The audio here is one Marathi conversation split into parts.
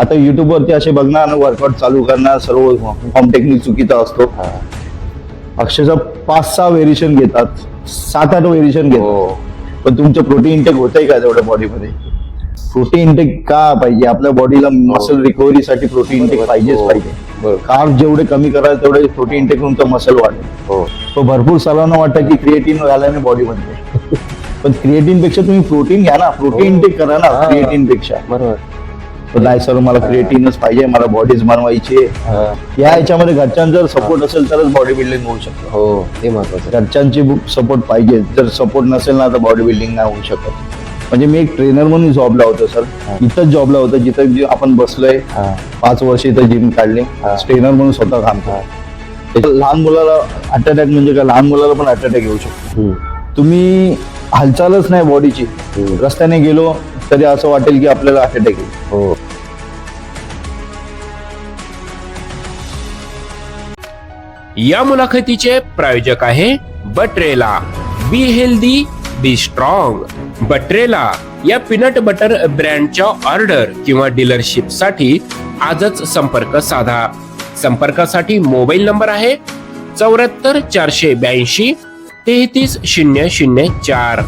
आता युट्यूब वरती असे बघणार ना, वर्कआउट चालू करणार, सर्व फॉर्म टेक्निक चुकीचा असतो. अक्षरशः 5-6 व्हेरिएशन घेतात, 7-8 व्हेरिएशन घेतात. पण तुमचं प्रोटीन इंटेक होतंय का तेवढ्या बॉडीमध्ये? प्रोटीन इंटेक का पाहिजे? आपल्या बॉडीला मसल रिकव्हरीसाठी प्रोटीन इंटेक पाहिजेच पाहिजे. कार्ब जेवढे कमी कराल तेवढे प्रोटीन इंटेक तुमचं मसल वाढेल. तो भरपूर सर्वांना वाटतं की क्रिएटिन घाल्याने बॉडी बनते, पण क्रिएटिन पेक्षा तुम्ही प्रोटीन घ्या ना, प्रोटीन इंटेक करा ना क्रिएटिन पेक्षा. बरोबर. नाही सर मला क्रिएटिनच पाहिजे, मला बॉडीज बनवायची. या ह्याच्यामध्ये घरच्यांचा जर सपोर्ट असेल तरच बॉडी बिल्डिंग होऊ शकतं. हो ते महत्वाचं. घरच्यांची सपोर्ट पाहिजे. जर सपोर्ट नसेल ना तर बॉडी बिल्डिंग नाही होऊ शकत. म्हणजे मी एक ट्रेनर म्हणून जॉबला होतो सर, इथंच जॉबला होतो जिथं आपण बसलोय. 5 वर्ष इथं जिम काढले, ट्रेनर म्हणून स्वतः काम करतो. लहान मुलाला हार्ट अटॅक म्हणजे काय, लहान मुलाला पण हार्ट अटॅक येऊ शकतो. तुम्ही हालचालच नाही बॉडीची, रस्त्याने गेलो तरी असं वाटेल की आपल्याला हार्ट अटॅक येईल. हो. या मुलाखतीचे प्रायोजक आहे बटरेला. Be healthy be strong. बटरेला या पीनट बटर ब्रँडच्या ऑर्डर किंवा डीलरशिप साठी आजच संपर्क साधा. संपर्कासाठी मोबाईल नंबर आहे 74 482 33 004.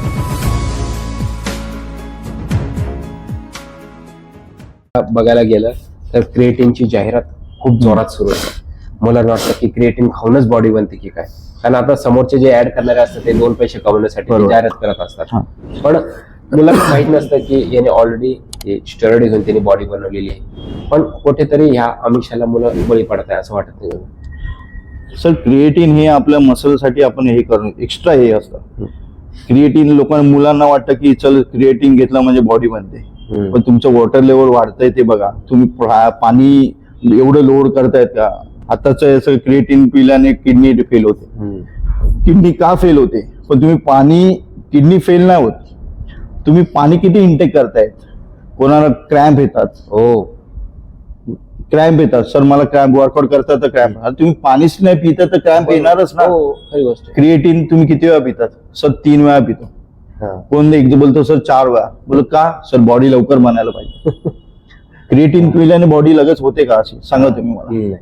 बघायला गेलं तर क्रिएटिनची जाहिरात खूप जोरात सुरू आहे. मुलांना वाटतं की क्रिएटिन खाऊनच बॉडी बनते की काय, कारण आता समोरचे जे ऍड करणारे असतात ते 2 पैसे कमवण्यासाठी जाहिरात करत असतात. पण मुलांना माहित नसतं की याने ऑलरेडी स्टेरॉइड घेऊन त्यांनी बॉडी बनवलेली आहे. पण कुठेतरी ह्या आमिषाला मुलं बळी पडत आहे असं वाटत नाही सर? क्रिएटिन हे आपल्या मसलसाठी आपण हे करून एक्स्ट्रा हे असतं. क्रिएटिन मुलांना वाटतं की चल क्रिएटिन घेतलं म्हणजे बॉडी बनते, पण तुमचं वॉटर लेवल वाढतंय ते बघा. तुम्ही पाणी एवढं लोड करतायत का? आताच असं क्रिएटिन पिल्याने किडनी फेल होते. किडनी का फेल होते? पण तुम्ही किडनी फेल नाही होत. तुम्ही पाणी किती इंटेक करतायत. कोणाला क्रॅम्प येतात. क्रॅम्प येतात, सर मला क्रॅम्प, वर्कआउट करतात तर क्रॅम्प. तुम्ही पाणीच नाही पिता तर क्रॅम्प येणारच ना. क्रिएटिन तुम्ही किती वेळा पितात? सर 3 वेळा पितो. कोण एकदा बोलतो सर 4 वेळा. बोल का? सर बॉडी लवकर बनायला पाहिजे. क्रिएटिन पिल्याने बॉडी लगेच होते का अशी? सांगा तुम्ही मला.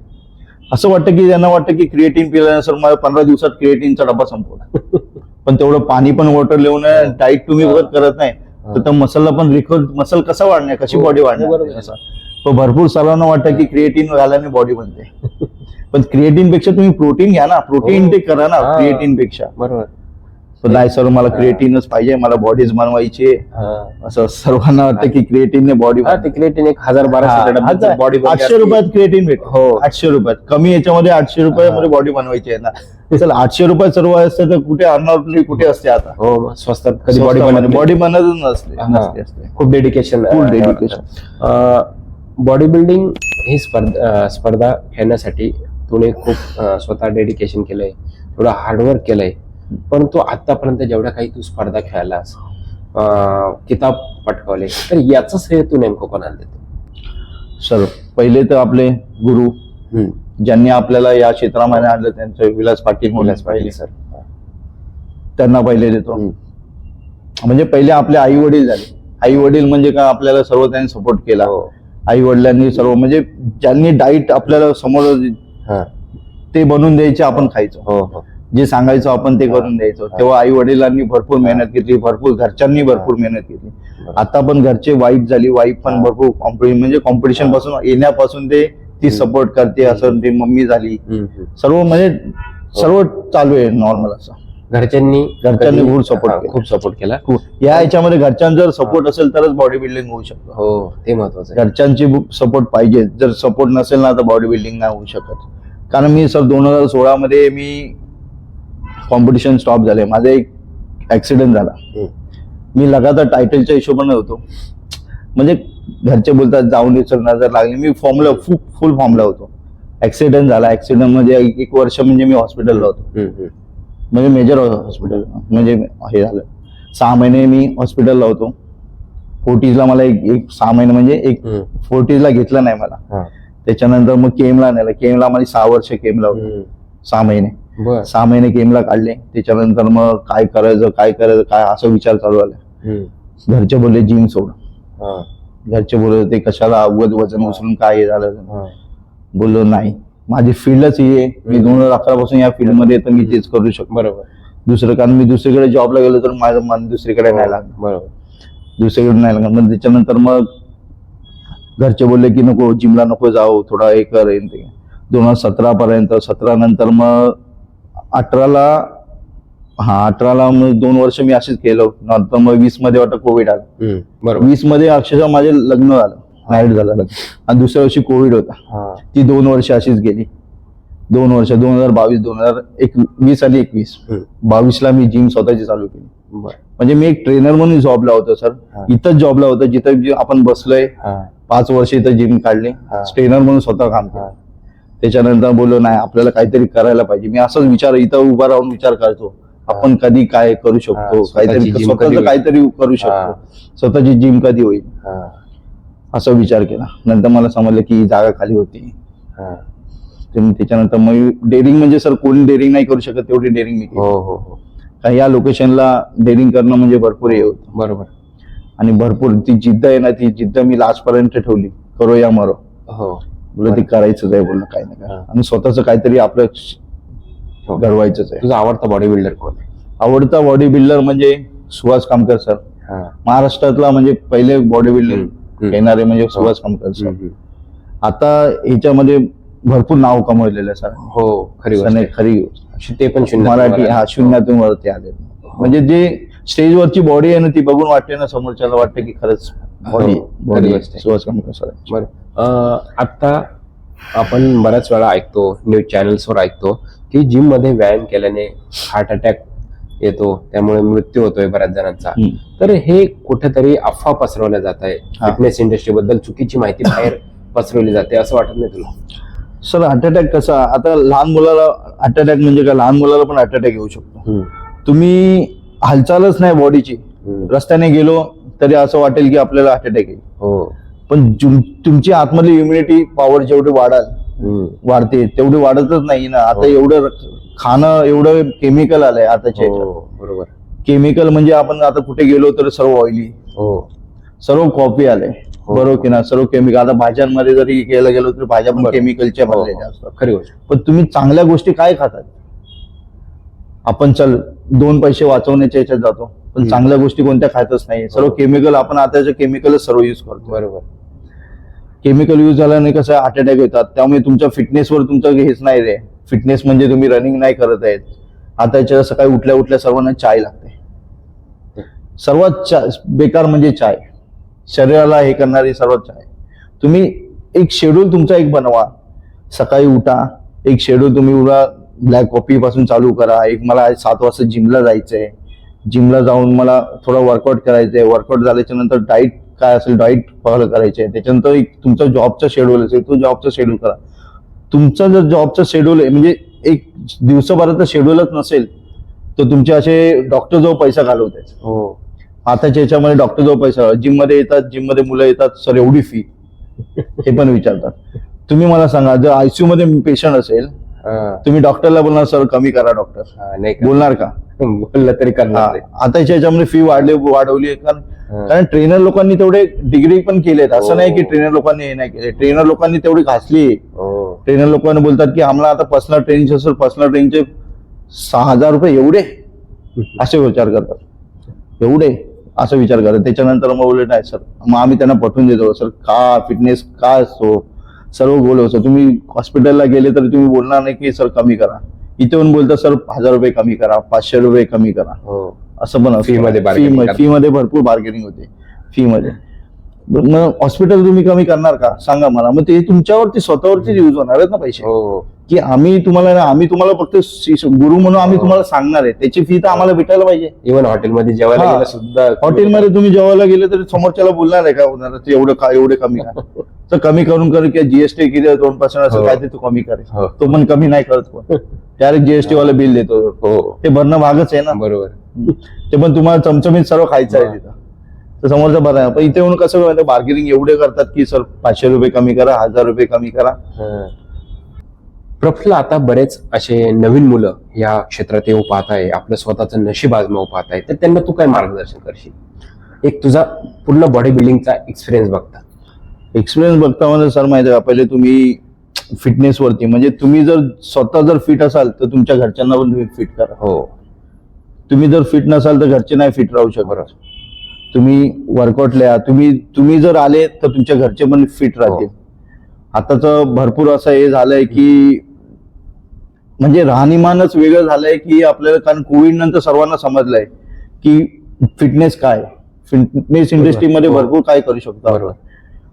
असं वाटतं की त्यांना वाटतं की क्रिएटिन पिल्याने सर मला 15 दिवसात क्रिएटिनचा डबा संपवला. पण तेवढं पाणी पण वॉटर लेवून डाईट तुम्ही करत नाही तर मसलला पण मसल कसा वाढणार, कशी बॉडी वाढणार? पण भरपूर सर्वांना वाटतं की क्रिएटिन घाल्याने बॉडी बनते, पण क्रिएटिन पेक्षा तुम्ही प्रोटीन घ्या ना, प्रोटीन इंटेक करा ना क्रिएटिन पेक्षा. बरोबर. नाही सर मला क्रिएटिनच पाहिजे, मला बॉडीज बनवायची. असं सर्वांना वाटतं की क्रिएटिनने बॉडी. क्रिएटिन 1000-1200 बॉडी 800 रुपयात क्रिएटिन भेट. हो 800 रुपयात. कमी याच्यामध्ये 800 रुपयामध्ये बॉडी बनवायची आहे ना. चल 800 रुपये सर्व असते तर कुठे अर्नवली कुठे असते आता. हो स्वस्तात कधी बॉडी बनतच नसते. खूप डेडिकेशन. बॉडी बिल्डिंग ही स्पर्धा खेळण्यासाठी तुम्ही खूप स्वतः डेडिकेशन केलंय, थोडं हार्डवर्क केलंय. परंतु आतापर्यंत जेवढ्या काही तू स्पर्धा खेळलास, किताब पटकावले, तर याचं श्रेय तू नेमकं कोणाला देतो? सर पहिले तर आपले गुरु ज्यांनी आपल्याला या क्षेत्रामध्ये आणलं त्यांचं विलास पाटील पहिले सर, त्यांना पहिले देतो. म्हणजे पहिले आपले आई वडील झाले. आई वडील म्हणजे का आपल्याला सर्व त्यांनी सपोर्ट केला. आई वडिलांनी सर्व म्हणजे ज्यांनी डाईट आपल्याला समोर ते बनवून द्यायचे, आपण खायचो. जे सांगायचो आपण ते करून द्यायचो. तेव्हा आई वडिलांनी भरपूर मेहनत घेतली, भरपूर घरच्यांनी भरपूर मेहनत घेतली. आता पण घरचे वाईफ झाली, वाईफ पण भरपूर म्हणजे कॉम्पिटिशन पासून येण्यापासून ती सपोर्ट करते. असं ते मम्मी झाली, सर्व म्हणजे सर्व चालू आहे नॉर्मल. असं घरच्यांनी खूप सपोर्ट केला. या याच्यामध्ये घरच्यांचा जर सपोर्ट असेल तरच बॉडी बिल्डिंग होऊ शकतं. हो ते महत्वाचं. घरच्यांची सपोर्ट पाहिजे. जर सपोर्ट नसेल ना तर बॉडी बिल्डिंग नाही होऊ शकत. कारण मी सर 2016 मध्ये मी कॉम्पिटिशन स्टॉप झाले. माझा एक ऍक्सिडेंट झाला. मी लगातार टायटलच्या हिशोबाने होतो. म्हणजे घरचे बोलतात जाऊन सर नजर लागली. मी फॉर्मला फुल फॉर्मला होतो. ऍक्सिडेंट झाला. ऍक्सिडेंट मध्ये 1 वर्ष म्हणजे मी हॉस्पिटलला होतो. म्हणजे मेजर हॉस्पिटल म्हणजे हे झालं. 6 महिने मी हॉस्पिटलला होतो. फोर्टीजला मला एक 6 महिने म्हणजे एक फोर्टीजला घेतलं नाही मला. त्याच्यानंतर मग केमला नेलं. केमला मला 6 वर्ष केमला होतो. 6 महिने 6 महिने केमला काढले. त्याच्यानंतर मग काय करायचं काय असं विचार चालू आला. घरचे बोलले जिम सोड. घरचे बोलत होते कशाला अवघड वजन उचलून काय हे झालं. हा. बोललो नाही, माझी फील्डच ही आहे, मी 2011 पासून या फील्ड मध्ये तर मी तेच करू शकतो. बरोबर. दुसरं कारण मी दुसरीकडे जॉबला गेलो तर माझं मन दुसरीकडे नाही लागणार, बरोबर. दुसरीकडे नाही लागणार. मग त्याच्यानंतर मग घरचे बोलले की नको जिमला नको जाऊ, थोडा हे कर हे ते. 2017 पर्यंत, 17 नंतर मग 18ला मग 2 वर्ष मी असेच केलं. नंतर मग 20 मध्ये वाटतं कोविड आला. बरोबर. 20 मध्ये अक्षरशः माझे लग्न झालं, मॅरिड झालं लग्न. आणि दुसऱ्या वर्षी कोविड होता. हा. ती 2 वर्ष अशीच गेली. 2 वर्ष 2022, 2020 आणि 21. 22ला मी जिम स्वतःची चालू केली. बरं. म्हणजे मी एक ट्रेनर म्हणून जॉबला होतो सर. हा. इथंच जॉबला होतो जिथं आपण बसलोय. हा. 5 वर्ष इथं जिम काढले, हा. ट्रेनर म्हणून स्वतः काम केलं. त्याच्यानंतर बोललो नाही आपल्याला काहीतरी करायला पाहिजे. मी असंच विचार इथं उभा राहून विचार करतो आपण कधी काय करू शकतो, काहीतरी स्वतःच काहीतरी करू शकतो, स्वतःची जिम कधी होईल असा विचार केला. नंतर मला समजलं की ही जागा खाली होती. त्याच्यानंतर मग डेअरिंग म्हणजे सर कोणी डेअरिंग नाही करू शकत तेवढी डेअरिंग मी केली. कारण या लोकेशनला डेअरिंग करणं म्हणजे भरपूर हे होतं. बरोबर. आणि भरपूर ती जिद्द आहे ना, ती जिद्द मी लास्ट पर्यंत ठेवली. करो या मरो, बोललं ते करायचंच आहे, बोललं काही ना काय. आणि स्वतःच काहीतरी आपलं घडवायचंच आहे. तुझा आवडता बॉडी बिल्डर कोण? आवडता बॉडी बिल्डर म्हणजे सुहास कामकर सर. महाराष्ट्रातला म्हणजे पहिले बॉडी बिल्डिंग घेणारे म्हणजे सुहास कामकर सर. आता ह्याच्यामध्ये भरपूर नाव कमवलेलं आहे सर. हो, खरी खरी ते पण मराठी शून्यातून वरती आले. म्हणजे जे स्टेजवरची बॉडी आहे ना ती बघून वाटते ना, समोरच्याला वाटतं की खरंच बॉडी सुहास कामकर सर. बरं. आता आपण बऱ्याच वेळा ऐकतो, न्यूज चॅनल्सवर ऐकतो की जिम मध्ये व्यायाम केल्याने हार्ट अटॅक येतो, त्यामुळे मृत्यू होतोय बऱ्याच जणांचा. तर हे कुठेतरी अफवा पसरवल्या जात आहे. फिटनेस इंडस्ट्री बद्दल चुकीची माहिती बाहेर पसरवली जाते, असं वाटत नाही तुला? सर हार्ट अटॅक कसा, आता लहान मुलाला हार्ट अटॅक म्हणजे काय, लहान मुलाला पण हार्ट अटॅक येऊ शकतो. तुम्ही हालचालच नाही बॉडीची, रस्त्याने गेलो तरी असं वाटेल की आपल्याला हार्ट अटॅक येईल. पण तुमची आतमधली इम्युनिटी पॉवर जेवढी वाढते तेवढी वाढतच नाही ना. आता एवढं खाणं, एवढं केमिकल आलंय आताच्या. बरोबर. केमिकल म्हणजे आपण आता कुठे गेलो तर सर्व ऑइली, सर्व कॉफी आले, बरोबर की ना, सर्व केमिकल. आता भाज्यांमध्ये जरी गेला गेलो तर भाज्या पण केमिकलच्या भरलेल्या असतात. खरी गोष्ट. पण तुम्ही चांगल्या गोष्टी काय खातात? आपण चल 2 पैसे वाचवण्याच्या याच्यात जातो, पण चांगल्या गोष्टी कोणत्या खातच नाही. सर्व केमिकल, आपण आताचे केमिकलच सर्व युज करतो. बरोबर. केमिकल युज झाल्याने कसं हार्ट अटॅक येतात. त्यामुळे तुमच्या फिटनेसवर तुमचं हेच नाही रे. फिटनेस म्हणजे तुम्ही रनिंग नाही करत आहेत. आताच्या सकाळी उठल्या उठल्या सर्वांना चाय लागते. सर्वात बेकार म्हणजे चाय, शरीराला हे करणारी सर्वात चाय. तुम्ही एक शेड्यूल तुमचा एक बनवा. सकाळी उठा, एक शेड्यूल तुम्ही उडा, ब्लॅक कॉफी पासून चालू करा. एक मला 7 वाजता जिमला जायचंय, जिमला जाऊन मला थोडं वर्कआउट करायचंय. वर्कआउट झाल्याच्या नंतर डाईट काय असेल डाईट फॉलो करायचे. त्याच्यानंतर एक तुमचा जॉबचा शेड्यूल असेल तो जॉबचा शेड्यूल करा. तुमचा जर जॉबचा शेड्यूल आहे म्हणजे एक दिवसभराचं शेड्यूलच नसेल तर तुमचे असे डॉक्टर जो पैसा घालवतात. आताच्या याच्यामध्ये डॉक्टर जो पैसा, जिम मध्ये येतात, जिम मध्ये मुलं येतात, सर एवढी फी हे पण विचारतात. तुम्ही मला सांगा, जर आयसीयू मध्ये पेशंट असेल तुम्ही डॉक्टरला बोलणार सर कमी करा, डॉक्टर नाही बोलणार का? बोललं तरी करणार. आताच्या याच्यामध्ये फी वाढवली आहे कारण ट्रेनर लोकांनी तेवढे डिग्री पण केलेत. असं नाही की ट्रेनर लोकांनी हे नाही केले, ट्रेनर लोकांनी तेवढी घासली. ट्रेनर लोकांनी बोलतात की आम्हाला आता पर्सनल ट्रेनिंग असेल, पर्सनल ट्रेनिंगचे 6,000 रुपये एवढे, असे विचार करतात. एवढे असं विचार करतात. त्याच्यानंतर मग बोलले नाही सर, मग आम्ही त्यांना पटवून देतो सर का फिटनेस का असतो, सर्व बोलव सर. तुम्ही हॉस्पिटलला गेले तर तुम्ही बोलणार नाही की सर कमी करा. इथे येऊन बोलतात सर 1,000 रुपये कमी करा, 500 रुपये कमी करा. असं पण फी मध्ये भरपूर बार्गेनिंग होते फी मध्ये. मग हॉस्पिटल तुम्ही कमी करणार का सांगा मला. मग ते तुमच्यावरती स्वतःवरती यूज होणार आहेत ना पैसे. की आम्ही तुम्हाला फक्त गुरु म्हणून आम्ही तुम्हाला सांगणार आहे, त्याची फी तर आम्हाला भेटायला पाहिजे. इव्हन हॉटेलमध्ये जेवायला गेलं सुद्धा, हॉटेलमध्ये तुम्ही जेवायला गेले तरी समोरच्याला बोलणार आहे का होणार एवढे कमी का? तर कमी करून जीएसटी किती 2% असं काय ते तू कमी करे, तो पण कमी नाही करत कोण. डायरेक्ट जीएसटी वाला बिल देतो, ते भरणं भागच आहे ना. बरोबर. ते पण तुम्हाला चमचमीत सर्व खायचं आहे तिथं, तर समोरचा बरं आहे. पण इथे येऊन कसं बार्गेनिंग एवढे करतात की सर 500 रुपये कमी करा, 1,000 रुपये कमी करा. प्रफुल्ल, आता बरेच असे नवीन मुलं या क्षेत्रात येऊ पाहत आहे, आपलं स्वतःचं नशीब आजमावू पाहत आहे, तर त्यांना तू काय मार्गदर्शन करशील? एक तुझा पूर्ण बॉडी बिल्डिंगचा एक्सपिरियन्स बघता. एक्सपिरियन्स बघता म्हणजे सर माहिती आहे का, पहिले तुम्ही फिटनेस वरती म्हणजे तुम्ही जर स्वतः जर फिट असाल तर तुमच्या घरच्यांना पण तुम्ही फिट करा. हो, तुम्ही जर फिट नसाल तर घरचे नाही फिट राहू शकत. तुम्ही वर्कआउटला तुम्ही जर आले तर तुमच्या घरचे पण फिट राहतील. आताच भरपूर असं हे झालंय की म्हणजे राहणीमानच वेगळं झालंय की आपल्याला, कारण कोविड नंतर सर्वांना समजलंय की फिटनेस काय, फिटनेस इंडस्ट्रीमध्ये भरपूर काय करू शकतो. बरोबर.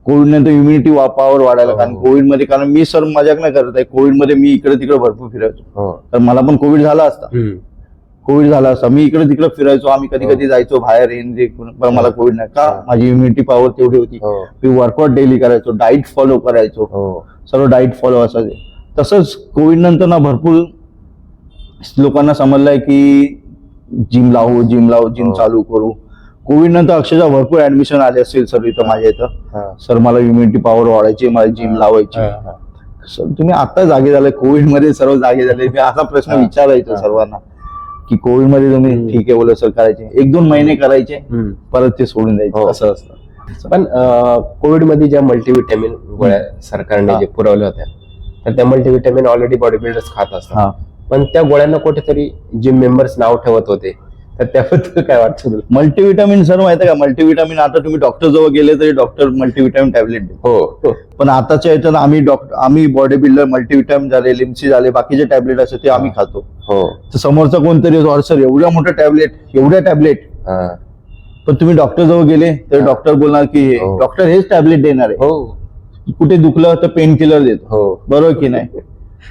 कोविड नंतर इम्युनिटी पॉवर वाढायला, कारण कोविडमध्ये, कारण मी सर मजाक नाही करत आहे, कोविडमध्ये मी इकडे तिकडे भरपूर फिरायचो. तर मला पण कोविड झाला असता, मी इकडे तिकडे फिरायचो, आम्ही कधी कधी जायचो बाहेर, पण मला कोविड नाही. का? माझी इम्युनिटी पॉवर तेवढी होती. मी वर्कआउट डेली करायचो, डाईट फॉलो करायचो, सर्व डाईट फॉलो असायचे. तसंच कोविड नंतर ना भरपूर लोकांना समजलंय की जिम जिम चालू करू. कोविड नंतर अक्षरशः भरपूर ऍडमिशन आले असतील सर इथं माझ्या इथं. सर मला इम्युनिटी पॉवर वाढायची, मला जिम लावायची. सर तुम्ही आता जागे झाले, कोविड मध्ये सर्व जागे झाले. मी असा प्रश्न विचारायचो सर्वांना की कोविड मध्ये तुम्ही ठीक आहे बोला सर करायचे, 1-2 महिने करायचे, परत ते सोडून द्यायचे, असं असतं. पण कोविड मध्ये ज्या मल्टीव्हिटॅमिन गोळ्या सरकारने जे पुरवल्या होत्या, तर त्या मल्टीव्हिटॅमिन ऑलरेडी बॉडी बिल्डर्स खात असतात, पण त्या गोळ्यांना कुठेतरी जिम मेंबर्स नाव ठेवत होते. तर त्याबद्दल काय वाटतं? मल्टीव्हिटॅमिन सर माहिती आहे का, मल्टीव्हिटॅमिन आता तुम्ही डॉक्टर जवळ गेले तरी डॉक्टर मल्टीव्हिटॅमिन टॅबलेट देतो. पण आताच्या याच्यात आम्ही बॉडी बिल्डर मल्टीव्हिटॅमिन झाले, लिम्सी झाले, बाकीचे टॅबलेट असते ते आम्ही खातो. तर समोरचा कोणतरी सर एवढ्या मोठ्या टॅबलेट, पण तुम्ही डॉक्टर जवळ गेले तर डॉक्टर बोलणार की डॉक्टर हेच टॅबलेट देणार आहे. कुठे दुखलं तर पेन किलर देतो, बरोबर की नाही?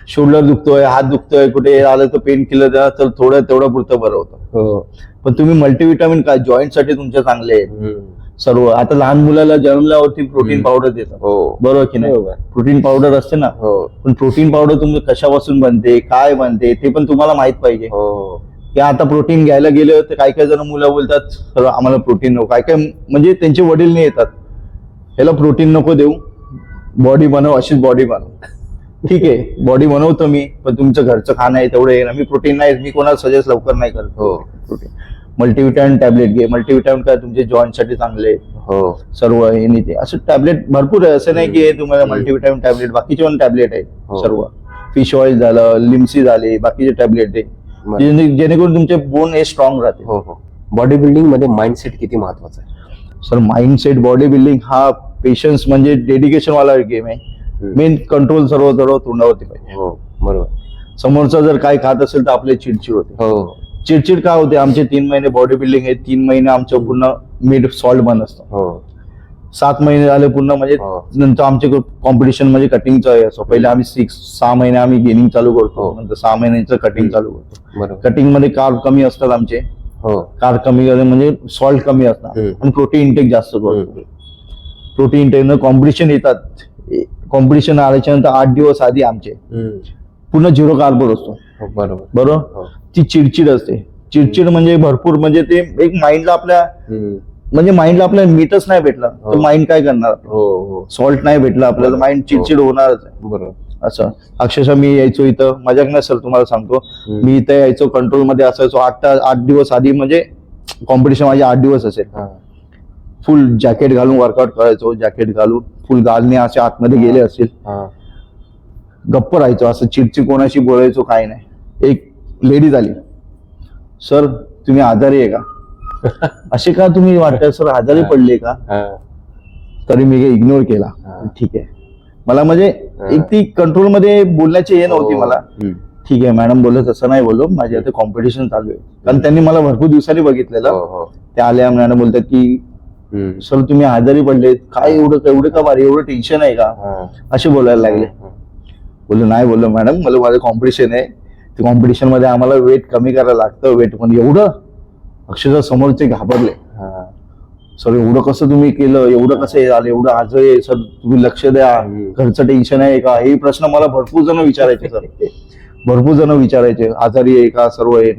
शोल्डर दुखतोय, हात दुखतोय, कुठे आलं तर पेन किलर द्या, तर तेवढं पुरतं बरं होतं. पण तुम्ही मल्टीव्हिटॅमिन काय, जॉईंट साठी तुमचे चांगले आहेत सर्व. आता लहान मुलाला जन्मल्यावरती प्रोटीन पावडर देतात, बरोबर की नाही? प्रोटीन पावडर असते ना, पण प्रोटीन पावडर तुम्ही कशापासून बनते, काय बनते ते पण तुम्हाला माहित पाहिजे. की आता प्रोटीन घ्यायला गेलं तर काही जण मुलं बोलतात सर आम्हाला प्रोटीन नको, काय म्हणजे त्यांचे वडील नाही येतात, याला प्रोटीन नको देऊ, बॉडी बनव, अशीच बॉडी बनव. ठीक आहे, बॉडी बनवतो मी, पण तुमचं घरचं खाणं आहे तेवढं येणार. मी प्रोटीन नाही, मी कोणाला सजेस्ट लवकर नाही करत. प्रोटीन मल्टीव्हिटॅमिन टॅबलेट घे. मल्टीव्हिटॅमिन काय तुमचे जॉईंट साठी चांगले सर्व हे नाही ते असं टॅबलेट भरपूर आहे. असं नाही की हे तुम्हाला मल्टीव्हिटॅमिन टॅबलेट, बाकीचे पण टॅबलेट आहेत सर्व. फिश ऑइल झालं, लिम्सी झाले, बाकीचे टॅबलेट आहे जेणेकरून तुमचे बोन हे स्ट्रॉंग राहते. बॉडी बिल्डिंग मध्ये माइंडसेट किती महत्वाचा आहे सर? माइंडसेट, बॉडी बिल्डिंग हा पेशन्स म्हणजे डेडिकेशन वाला गेम आहे. मेन कंट्रोल सर्व तोंडावरती पाहिजे. बरोबर. समोरचा जर काय खात असेल तर आपले चिडचिड होते. चिडचिड काय होते? आमचे 3 महिने बॉडी बिल्डिंग आहे, 3 महिने आमचं पूर्ण मीठ सॉल्ट बंद असतं. 7 महिने झाले पूर्ण, म्हणजे नंतर आमचे कॉम्पिटिशन म्हणजे कटिंगचं आहे असं. पहिले आम्ही 6 महिने आम्ही गेनिंग चालू करतो, नंतर 6 महिन्याचं कटिंग चालू करतो. कटिंग मध्ये कार्ब कमी असतात आमचे, कार्ब कमी म्हणजे सॉल्ट कमी असतात आणि प्रोटीन इंटेक जास्त करतो. प्रोटीन इंटेक कॉम्पिटिशन येतात, कॉम्पिटिशन आल्याच्या नंतर 8 दिवस आधी आमचे पूर्ण 0 कार्बवर असतो. बरोबर. ती चिडचिड असते. चिडचिड म्हणजे भरपूर, म्हणजे ते एक माइंडला आपल्या म्हणजे माइंडला आपल्याला मीठच नाही भेटलं तर माइंड काय करणार? सॉल्ट नाही भेटलं आपल्याला, माइंड चिडचिड होणारच आहे. बरोबर. असं अक्षरशः मी यायचो इथं, मजाक नाही सर तुम्हाला सांगतो, मी इथं यायचो कंट्रोल मध्ये असायचो 8 दिवस आधी, म्हणजे कॉम्पिटिशन माझे 8 दिवस असेल. फुल जॅकेट घालून वर्कआउट करायचो, जॅकेट घालून फुल गालने असे आतमध्ये गेले असेल, गप्प राहायचो, असं चिडचिड कोणाशी बोलायचो काय नाही. एक लेडीज आली, सर तुम्ही आजारी आहे का? असे का तुम्ही वाटतं सर आजारी पडले का? तरी मी इग्नोर केला. ठीक आहे, मला म्हणजे एक ती कंट्रोल मध्ये बोलण्याची हे नव्हती मला. ठीक आहे मॅडम बोलत, असं नाही बोललो, माझे आता कॉम्पिटिशन चालू आहे. कारण त्यांनी मला भरपूर दिवसांनी बघितलेलं. त्या आल्या, मॅडम बोलतात की सर तुम्ही आजारी पडले, काय एवढं का भारी, एवढं टेन्शन आहे का, असे बोलायला लागले. बोललो नाही, बोललो मॅडम मला माझं कॉम्पिटिशन आहे, ते कॉम्पिटिशन मध्ये आम्हाला वेट कमी करायला लागतं. वेट पण एवढं, अक्षरशः समोरचे घाबरले. सर एवढं कसं तुम्ही केलं, एवढं कसं हे झालं, एवढं आजारी आहे सर, तुम्ही लक्ष द्या, घरचं टेन्शन आहे का, हे प्रश्न मला भरपूर जण विचारायचे सर. भरपूर जण विचारायचे आजारी आहे का सर्व हे.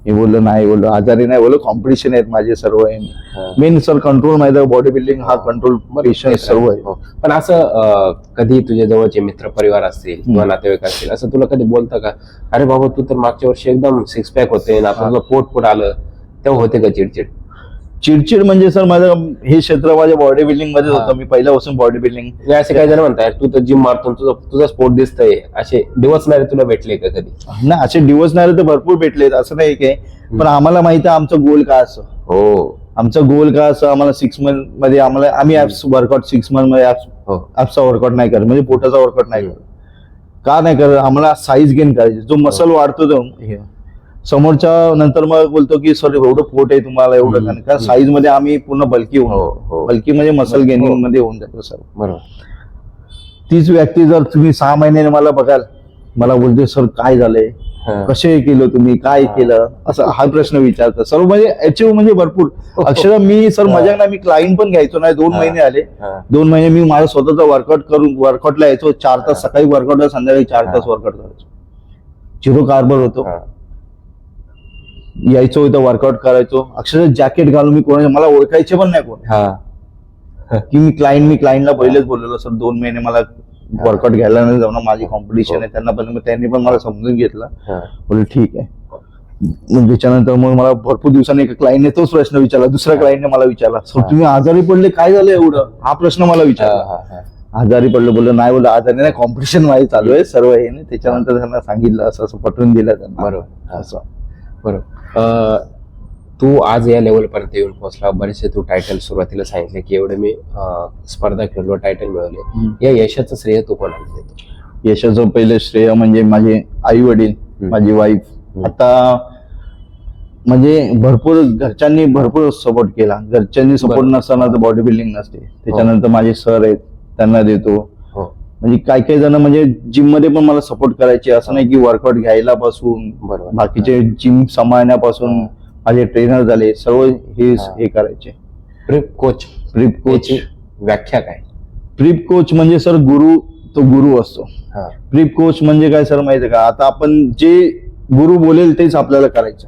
मी बोललो नाही, बोललो आजारी नाही, बोललो कॉम्पिटिशन आहेत माझे सर्व आहे. मेन सर कंट्रोल माहिती आहे, बॉडी बिल्डिंग हा कंट्रोल पेशन्स सर्व आहे. पण असं कधी तुझ्या जवळचे मित्र परिवार असतील किंवा नातेवाईक असतील, असं तुला कधी बोलतं का, अरे बाबा तू तर मागच्या वर्षी एकदम 6 पॅक होते, आता तुला पोट आलं, तेव्हा होते का चिडचिड? चिडचिड म्हणजे सर माझं हे क्षेत्र माझ्या बॉडी बिल्डिंग मध्ये होतं. मी पहिल्यापासून बॉडी बिल्डिंग. असे काही जण म्हणतात तू तर जिम मारतो, तुझा स्पोर्ट दिसतंय, असे डिवचणारे तुला भेटले का कधी? ना असे डिवोर्सणारे तर भरपूर भेटलेत, असं नाही काय. पण आम्हाला माहिती आहे आमचं गोल काय असं. हो, आमचं गोल काय असं, आम्हाला 6 मंथ मध्ये आम्ही वर्कआउट 6 मंथ मध्ये ऍप्सचा वर्कआउट नाही करत, म्हणजे पोटाचा वर्कआउट नाही करत. का नाही करत? आम्हाला साईज गेन करायची. जो मसल वाढतो तो समोरच्या नंतर मग बोलतो की सर एवढं पोट आहे तुम्हाला, एवढं कारण साईज मध्ये आम्ही पूर्ण बल्की होऊन, बल्की म्हणजे मसल गेनिंग मध्ये होऊन जातो सर. बरोबर. तीच व्यक्ती जर तुम्ही 6 महिन्याने मला बघाल, मला बोलते सर काय झालंय, कसे केलं तुम्ही, काय केलं, असं हा प्रश्न विचारतात सर्व. म्हणजे अचीव म्हणजे भरपूर अक्षरशः मी सर मजाक नाही, मी क्लायंट पण घ्यायचो नाही. 2 महिने आले, 2 महिने मी माझा स्वतःचा वर्कआउट करून वर्कआउटला यायचो. 4 तास सकाळी वर्कआउट, संध्याकाळी 4 तास वर्कआउट करायचो. 0 कार्बन होतो. यायचो इथं वर्कआउट करायचो. अक्षरशः जॅकेट घालून मी कोणाच्या, मला ओळखायचे पण नाही कोण की मी क्लायंटला पहिलेच बोललेलो सर 2 महिने मला वर्कआउट घ्यायला नाही जाऊन, माझी कॉम्पिटिशन आहे. त्यांनी पण मला समजून घेतलं. बोलले ठीक आहे. मग त्याच्यानंतर मग मला भरपूर दिवसांनी एका क्लायंटने तोच प्रश्न विचारला. दुसऱ्या क्लायंटने मला विचारला सर तुम्ही आजारी पडले, काय झालं एवढं, हा प्रश्न मला विचारला. आजारी पडलं, बोललो नाही, बोललो आजारी नाही, कॉम्पिटिशन माझी चालू आहे सर्व हे नाही. त्याच्यानंतर त्यांना सांगितलं असं असं, पटवून दिलं त्यांना. बरोबर, असं बरोबर. तू आज या लेवल पर्यंत येऊन पोहोचला. बरेचसे तू टायटल सुरुवातीला सांगितले की एवढे मी स्पर्धा खेळलो, टायटल मिळवले. या यशाचं श्रेय तू कोणाला देतो? यशाचं पहिलं श्रेय म्हणजे माझे आई वडील, माझी वाईफ. आता म्हणजे भरपूर घरच्यांनी भरपूर सपोर्ट केला. घरच्यांनी सपोर्ट नसताना तर बॉडी बिल्डिंग नसते. त्याच्यानंतर माझे सर आहेत, त्यांना देतो. म्हणजे काही जण म्हणजे जिम मध्ये पण मला सपोर्ट करायचे. असं नाही की वर्कआउट घ्यायला पासून बाकीचे जिम सांभाळण्यापासून माझे ट्रेनर झाले, सर्व हे करायचे. प्रिप कोच व्याख्या काय? प्रिप कोच म्हणजे सर गुरु, तो गुरु असतो. प्रिप कोच म्हणजे काय सर माहिती आहे का, आता आपण जे गुरु बोलेल तेच आपल्याला करायचं.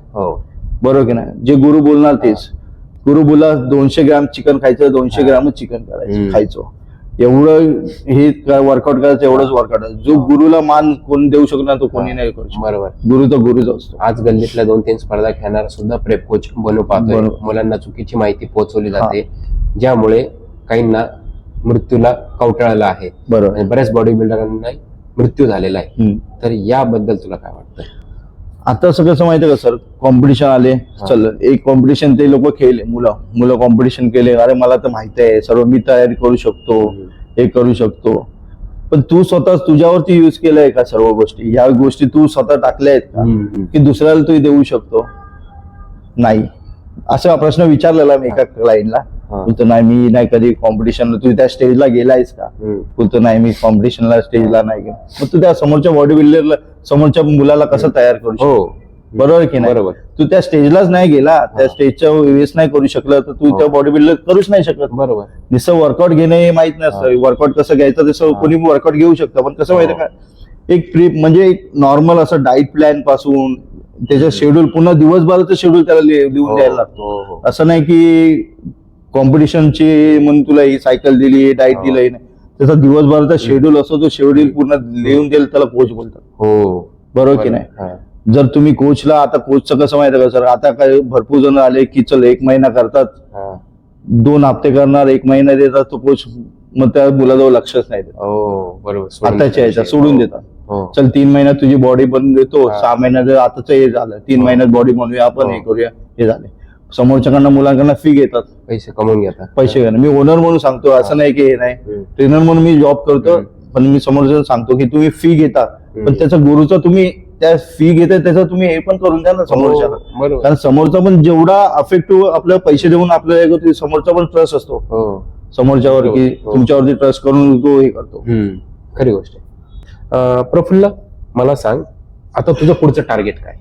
बरोबर की नाही? जे गुरु बोलणार तेच. गुरु बोला 200 ग्रॅम चिकन खायचं, 200 ग्रॅमच चिकन खायचं. एवढं हे वर्कआउट करायचं, एवढंच वर्कआउट. जो गुरुला मान कोण देऊ शकणार तो कोणी नाही करू शकत. बरोबर. गुरु तर गुरुच असतो. आज गल्लीतल्या 2-3 स्पर्धा खेळणारा सुद्धा प्रेप कोच बनू पाहतोय. मुलांना चुकीची माहिती पोहोचवली जाते, ज्यामुळे काहींना मृत्यूला कवटाळलं आहे. बरोबर. बऱ्याच बॉडी बिल्डरांना मृत्यू झालेला आहे. तर याबद्दल तुला काय वाटतं? आता सगळं कसं माहितीये का सर, कॉम्पिटिशन आले, चल एक कॉम्पिटिशन ते लोक खेळले, मुलं कॉम्पिटिशन केले. अरे मला तर माहिती आहे सर्व, मी तयारी करू शकतो, हे करू शकतो. पण तू स्वतः तुझ्यावरती युज केलंय का सर्व गोष्टी? या गोष्टी तू स्वतः टाकल्या आहेत का की दुसऱ्याला तू देऊ शकतो? नाही. असा प्रश्न विचारलेला मी एका क्लायंटला. बोलतो नाही, मी नाही कधी कॉम्पिटिशनला. तू त्या स्टेजला गेलायस का? बोलतो नाही, मी कॉम्पिटिशनला स्टेजला नाही गेलो. मग तू त्या समोरच्या बॉडी बिल्डरला, समोरच्या मुलाला कसं तयार करू शकतो? बरोबर की नाही? तू त्या स्टेजलाच नाही गेला, त्या स्टेजच्या वेळेस नाही करू शकलं, तर तू त्या बॉडी बिल्डर करूच नाही शकत. बरोबर. नुसतं वर्कआउट घेणं हे माहित नसतं. वर्कआउट कसं घ्यायचं तसं कोणी वर्कआउट घेऊ शकतं, पण कसं माहिती का, एक ट्रिप म्हणजे एक नॉर्मल असं डाईट प्लॅन पासून त्याचं शेड्यूल, पूर्ण दिवसभराचं शेड्यूल त्याला लिहून द्यायला लागतो. असं नाही की कॉम्पिटिशनची म्हणून तुला ही सायकल दिली, डाईट दिलंय, नाही. त्याचा दिवसभराचा शेड्यूल असतो, तो शेड्यूल पूर्ण लिहून द्यायला त्याला कोच बोलतात. बरोबर की नाही? जर तुम्ही कोचला, आता कोचचं कसं माहिती का सर, आता काय भरपूर जण आले की चल 1 महिना करतात, 2 हप्ते करणार, 1 महिना देतात, तो कोच मग त्या मुलाजवळ लक्षच नाही देत. बरोबर. आताच्या याच्यात सोडून देतात. चल 3 महिन्यात तुझी बॉडी बनवून देतो, 6 महिन्यात आताच हे झालं, 3 महिन्यात बॉडी बनवूया आपण, हे करूया, हे झाले. समोरच्याकडनं मुलांकडनं फी घेतात, पैसे कमवून घेतात. पैसे घेणं. मी ओनर म्हणून सांगतो, असं नाही की हे नाही, ट्रेनर म्हणून मी जॉब करतो, पण मी समोरच्या सांगतो की तुम्ही फी घेता, पण त्याचा गुरुचा तुम्ही त्या फी घेताय त्याचं तुम्ही हे पण करून द्या ना समोरच्याला. कारण समोरचा पण जेवढा अफेक्टिव्ह आपल्याला पैसे देऊन आपल्याला, समोरचा पण ट्रस्ट असतो समोरच्यावर, की तुमच्यावरती ट्रस्ट करून तो हे करतो. खरी गोष्ट आहे. प्रफुल्ल, मला सांग आता तुझं पुढचं टार्गेट काय?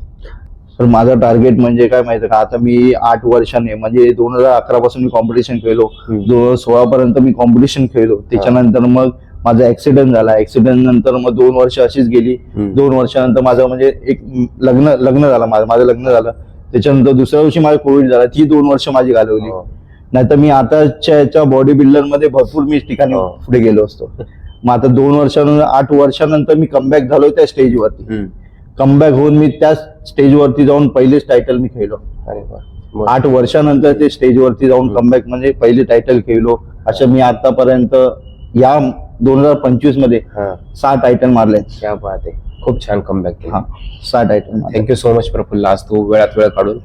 सर माझं टार्गेट म्हणजे काय माहिती का, आता मी 8 वर्षाने म्हणजे 2011 पासून मी कॉम्पिटिशन खेळलो, 2016 पर्यंत मी कॉम्पिटिशन खेळलो. त्याच्यानंतर मग माझा ऍक्सिडेंट झाला. ऍक्सिडेंट नंतर मग 2 वर्ष अशीच गेली. 2 वर्षानंतर माझं म्हणजे एक लग्न झालं, माझं लग्न झालं. त्याच्यानंतर दुसऱ्या वर्षी माझं कोविड झाला. ती 2 वर्ष माझी घालवली. नाहीतर मी आताच्या बॉडी बिल्डर मध्ये भरपूर मी ठिकाणी पुढे गेलो असतो. मग आता 2 वर्षानंतर, 8 वर्षानंतर मी कमबॅक झालो त्या स्टेजवरती. कमबॅक होऊन मी त्या स्टेजवरती जाऊन पहिलेच टायटल मी खेळलो. बरं. 8 वर्षानंतर ते स्टेजवरती जाऊन कमबॅक म्हणजे पहिली टायटल खेळलो. असं मी आतापर्यंत या 2025 मध्ये हा 6 टायटल मारले. क्या बात आहे, खूप छान कमबॅक केला. 6 टायटल मारले. थँक्यू सो मच प्रफुल्ल, आज तू वेळात वेळ काढून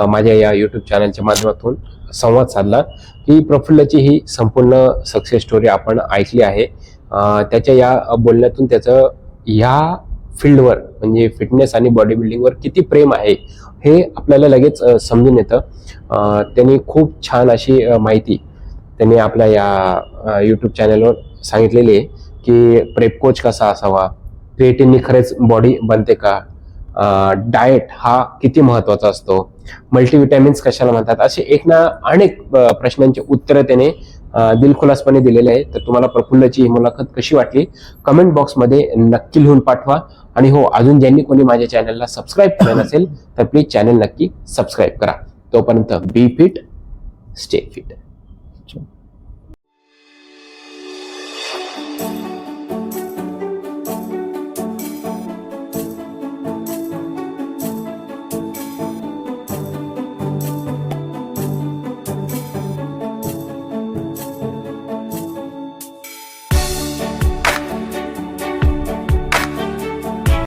माझ्या या युट्यूब चॅनलच्या माध्यमातून संवाद साधला की प्रफुल्लची ही संपूर्ण सक्सेस स्टोरी आपण ऐकली आहे. त्याच्या या बोलण्यातून त्याचं ह्या फील्डवर म्हणजे फिटनेस आणि बॉडी बिल्डिंगवर किती प्रेम आहे हे आपल्याला लगेच समजून येतं. त्यांनी खूप छान अशी माहिती त्यांनी आपल्या या यूट्यूब चॅनलवर सांगितलेली आहे की प्रेप कोच कसा असावा, क्रिएटिननी खरेच बॉडी बनते का, डाएट हा किती महत्वाचा असतो, मल्टीविटॅमिन्स कशाला म्हणतात, असे एक ना अनेक प्रश्नांची उत्तरं त्याने दिलखुलासपणे दिलेले आहे. तर तुम्हाला प्रफुल्लची ही मुलाखत कशी वाटली कमेंट बॉक्समध्ये नक्की लिहून पाठवा. आणि हो, अजून ज्यांनी कोणी माझ्या चॅनलला सबस्क्राईब केलं नसेल तर प्लीज चॅनल नक्की सबस्क्राईब करा. तोपर्यंत बी फिट, स्टे फिट.